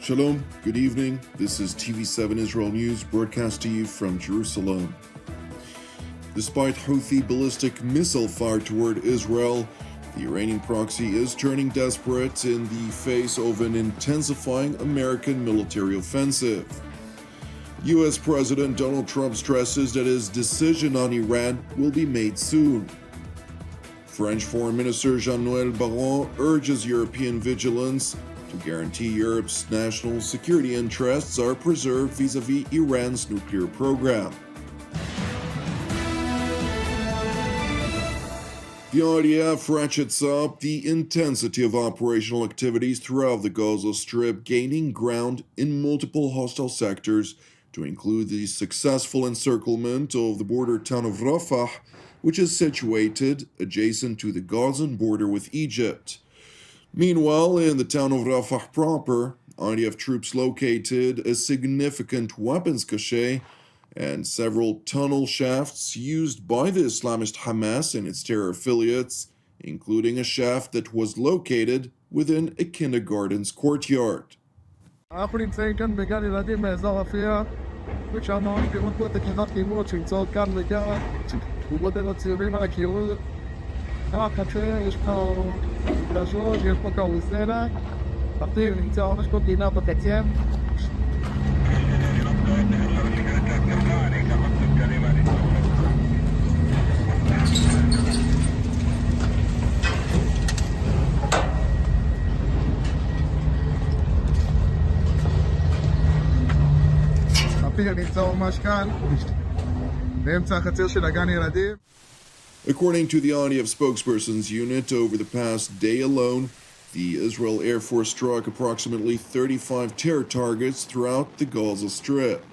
Shalom, good evening. This is TV7 Israel News broadcast to you from Jerusalem. Despite Houthi ballistic missile fire toward Israel, the Iranian proxy is turning desperate in the face of an intensifying American military offensive. U.S. President Donald Trump stresses that his decision on Iran will be made soon. French Foreign Minister Jean-Noël Barrot urges European vigilance to guarantee Europe's national security interests are preserved vis-à-vis Iran's nuclear program. The IDF ratchets up the intensity of operational activities throughout the Gaza Strip, gaining ground in multiple hostile sectors, to include the successful encirclement of the border town of Rafah, which is situated adjacent to the Gazan border with Egypt. Meanwhile, in the town of Rafah proper, IDF troops located a significant weapons cache and several tunnel shafts used by the Islamist Hamas and its terror affiliates, including a shaft that was located within a kindergarten's courtyard. אנחנו נמצאים כאן בגן ילדים באזור רפיח, ושם פירות פה את הכינות לימוד שנמצאות כאן לגן, ומודל הציורים על הקירות. הקצה יש פה דשות, יש פה קרוסלה, תחתיו נמצא ממש פה גינה בקצה. According to the IDF spokesperson's unit, over the past day alone, the Israel Air Force struck approximately 35 terror targets throughout the Gaza Strip.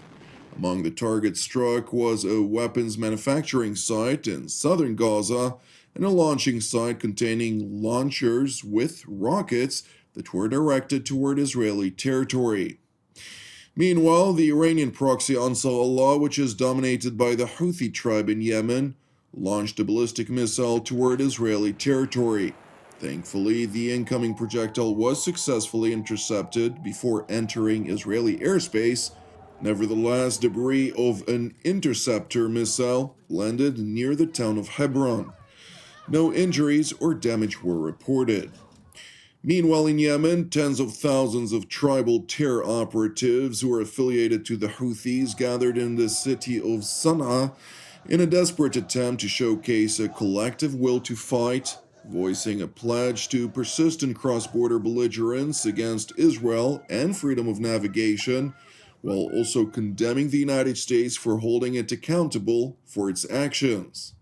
Among the targets struck was a weapons manufacturing site in southern Gaza and a launching site containing launchers with rockets that were directed toward Israeli territory. Meanwhile, the Iranian proxy Ansar Allah, which is dominated by the Houthi tribe in Yemen, launched a ballistic missile toward Israeli territory. Thankfully, the incoming projectile was successfully intercepted before entering Israeli airspace. Nevertheless, debris of an interceptor missile landed near the town of Hebron. No injuries or damage were reported. Meanwhile, in Yemen, tens of thousands of tribal terror operatives who are affiliated to the Houthis gathered in the city of Sana'a in a desperate attempt to showcase a collective will to fight, voicing a pledge to persistent cross-border belligerence against Israel and freedom of navigation, while also condemning the United States for holding it accountable for its actions.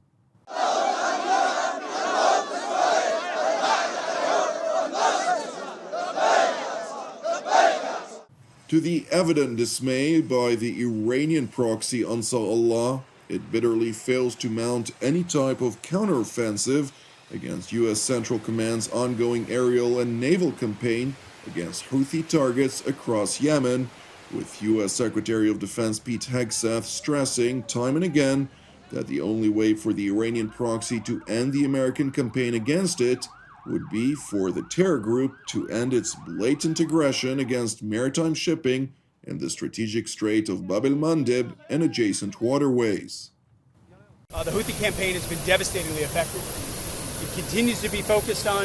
To the evident dismay by the Iranian proxy Ansar Allah, it bitterly fails to mount any type of counteroffensive against U.S. Central Command's ongoing aerial and naval campaign against Houthi targets across Yemen, with U.S. Secretary of Defense Pete Hegseth stressing time and again that the only way for the Iranian proxy to end the American campaign against it would be for the terror group to end its blatant aggression against maritime shipping in the strategic Strait of Bab el-Mandeb and adjacent waterways. The Houthi campaign has been devastatingly effective. It continues to be focused on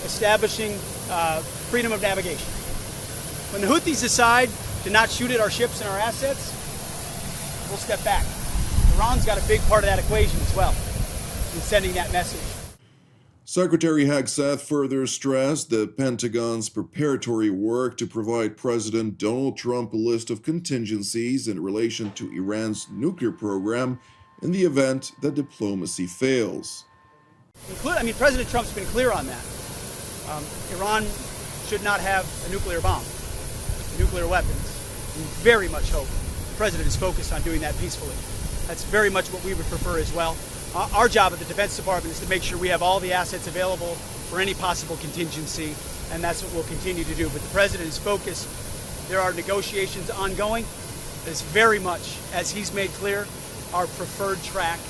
establishing freedom of navigation. When the Houthis decide to not shoot at our ships and our assets, we'll step back. Iran's got a big part of that equation as well in sending that message. Secretary Hegseth further stressed the Pentagon's preparatory work to provide President Donald Trump a list of contingencies in relation to Iran's nuclear program in the event that diplomacy fails. President Trump's been clear on that. Iran should not have a nuclear bomb, nuclear weapons. We very much hope the President is focused on doing that peacefully. That's very much what we would prefer as well. Our job at the Defense Department is to make sure we have all the assets available for any possible contingency, and that's what we'll continue to do. But the President is focused. There are negotiations ongoing. It's very much, as he's made clear, our preferred track.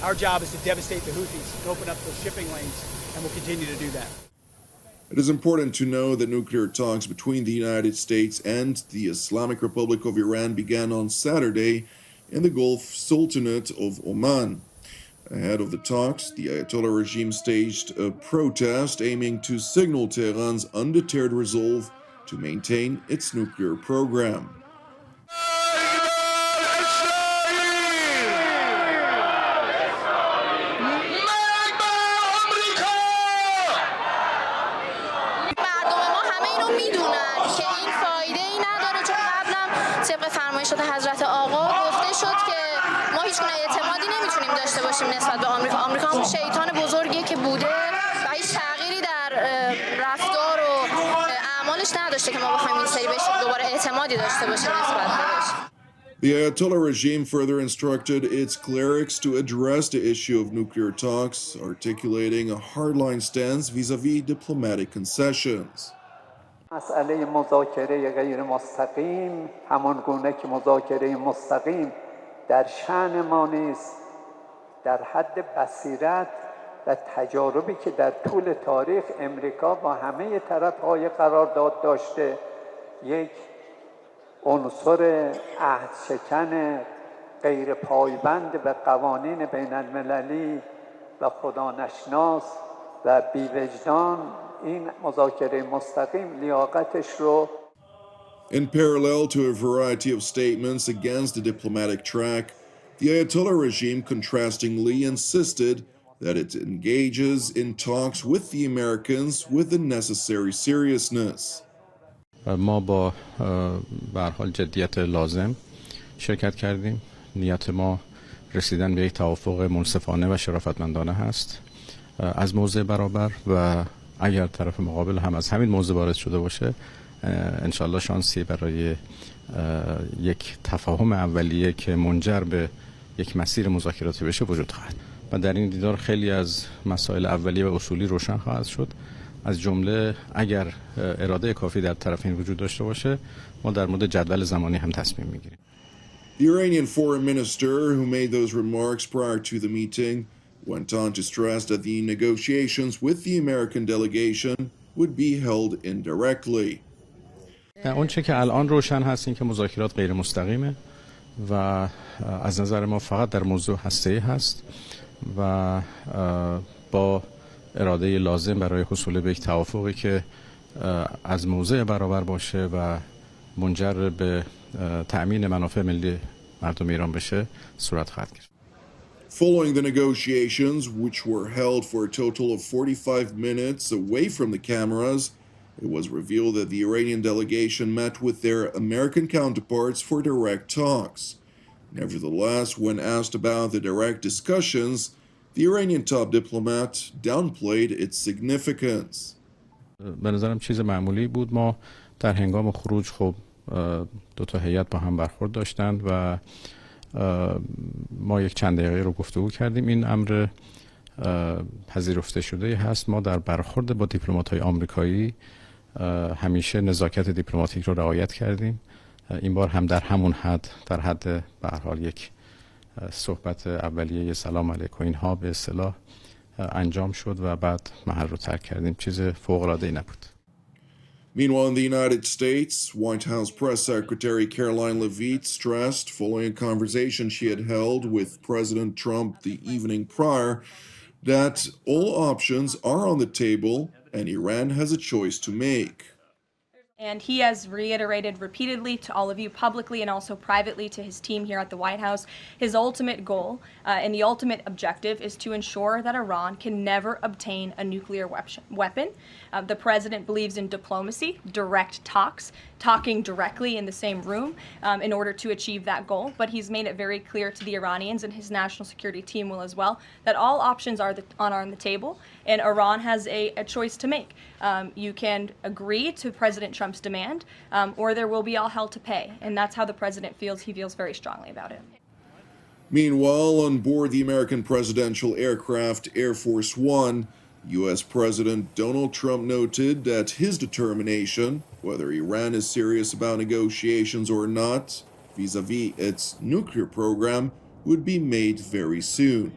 Our job is to devastate the Houthis and open up those shipping lanes, and we'll continue to do that. It is important to know that nuclear talks between the United States and the Islamic Republic of Iran began on Saturday in the Gulf Sultanate of Oman. Ahead of the talks, the Ayatollah regime staged a protest aiming to signal Tehran's undeterred resolve to maintain its nuclear program. حضرت آقا گفته شد که ما هیچ گونه اعتمادی نمیتونیم داشته باشیم نسبت به آمریکا. آمریکا هم شیطان بزرگیه که بوده و هیچ تغییری در رفتار و اعمالش نداشته که ما بخوایم این سری بهش دوباره اعتمادی داشته باشیم نسبت بهش. The Ayatollah regime further instructed its clerics to address the issue of nuclear talks, articulating a hardline stance vis-à-vis diplomatic concessions. مسئله مذاکره غیر مستقیم همان گونه که مذاکره مستقیم در شأن ما نیست، در حد بصیرت و تجاربی که در طول تاریخ امریکا با همه طرف‌های قرارداد داشته یک عنصر عهدشکن غیر پایبند به قوانین بین المللی و خدانشناس و بی‌وجدان این مذاکره مستقیم لیاقتش رو. In parallel to a variety of statements against the diplomatic track, the Ayatollah regime contrastingly insisted that it engages in talks with the Americans with the necessary seriousness. ما با به هر حال جدیت لازم شرکت کردیم. نیت ما رسیدن به یک توافق منصفانه و شرافتمندانه هست از موضع برابر و اگر طرف مقابل هم از همین موضوع وارد شده باشه انشالله شانسی برای یک تفاهم اولیه که منجر به یک مسیر مذاکراتی بشه وجود خواهد. و در این دیدار خیلی از مسائل اولیه و اصولی روشن خواهد شد. از جمله اگر اراده کافی در طرفین وجود داشته باشه ما در مورد جدول زمانی هم تصمیم میگیریم. The Iranian foreign minister who made those remarks prior to the meeting went on to stress that the negotiations with the American delegation would be held indirectly. اون چه که الان روشن هست این که مذاکرات غیر مستقیمه و از نظر ما فقط در موضوع هسته‌ای هست و با اراده لازم برای حصول به یک توافقی که از موضع برابر باشه و منجر به تأمین منافع ملی مردم ایران بشه صورت خواهد گرفت. Following the negotiations, which were held for a total of 45 minutes away from the cameras, it was revealed that the Iranian delegation met with their American counterparts for direct talks. Nevertheless, when asked about the direct discussions, the Iranian top diplomat downplayed its significance. به نظرم چیز معمولی بود. ما در هنگام خروج خب دو تا هیئت با هم برخورد داشتند و ما یک چند دقیقه رو گفتگو کردیم. این امر پذیرفته شده هست. ما در برخورد با دیپلمات‌های آمریکایی همیشه نزاکت دیپلماتیک رو رعایت کردیم. این بار هم در همون حد، در حد به هر حال یک صحبت اولیه سلام علیکم اینها به اصطلاح انجام شد و بعد محل رو ترک کردیم. چیز فوق‌العاده‌ای نبود. Meanwhile, in the United States, White House Press Secretary Caroline Leavitt stressed, following a conversation she had held with President Trump the evening prior, that all options are on the table and Iran has a choice to make. And he has reiterated repeatedly to all of you publicly and also privately to his team here at the White House, his ultimate goal and the ultimate objective is to ensure that Iran can never obtain a nuclear weapon. The president believes in diplomacy, direct talks, talking directly in the same room in order to achieve that goal. But he's made it very clear to the Iranians, and his national security team will as well, that all options are on the table and Iran has a choice to make. You can agree to President Trump's demand or there will be all hell to pay. And that's how the president feels. He feels very strongly about it. Meanwhile, on board the American presidential aircraft Air Force One, U.S. President Donald Trump noted that his determination, whether Iran is serious about negotiations or not, vis-a-vis its nuclear program, would be made very soon.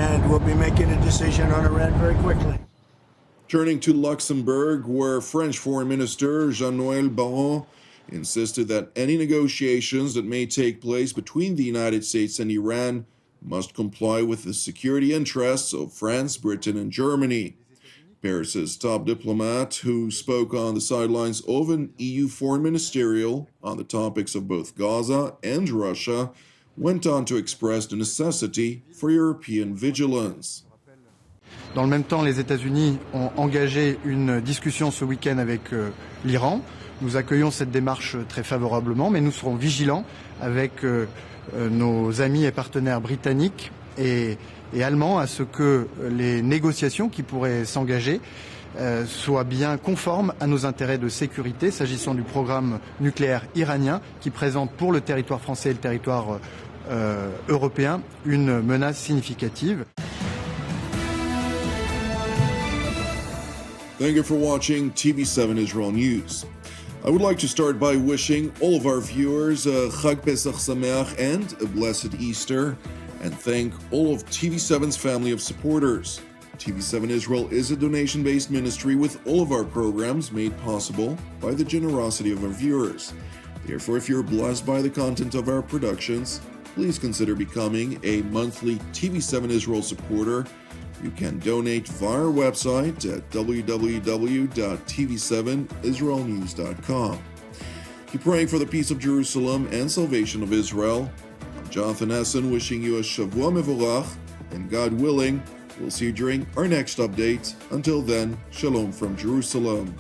And we'll be making a decision on Iran very quickly. Turning to Luxembourg, where French Foreign Minister Jean-Noël Barrot insisted that any negotiations that may take place between the United States and Iran must comply with the security interests of France, Britain, and Germany. Paris's top diplomat, who spoke on the sidelines of an EU foreign ministerial on the topics of both Gaza and Russia, went on to express the necessity for European vigilance. Dans le même temps, les États-Unis ont engagé une discussion ce week-end avec l'Iran. Nous accueillons cette démarche très favorablement, mais nous serons vigilants avec nos amis et partenaires britanniques et allemands à ce que les négociations qui pourraient s'engager soient bien conformes à nos intérêts de sécurité s'agissant du programme nucléaire iranien qui présente pour le territoire français et le territoire européen une menace significative. Thank you for watching TV7 Israel News. I would like to start by wishing all of our viewers a Chag Pesach Sameach and a blessed Easter, and thank all of TV7's family of supporters. TV7 Israel is a donation-based ministry with all of our programs made possible by the generosity of our viewers. Therefore, if you're blessed by the content of our productions, please consider becoming a monthly TV7 Israel supporter. You can donate via our website at www.tv7israelnews.com. Keep praying for the peace of Jerusalem and salvation of Israel. I'm Jonathan Hessen wishing you a Shavua Mevorach, and God willing, we'll see you during our next update. Until then, Shalom from Jerusalem.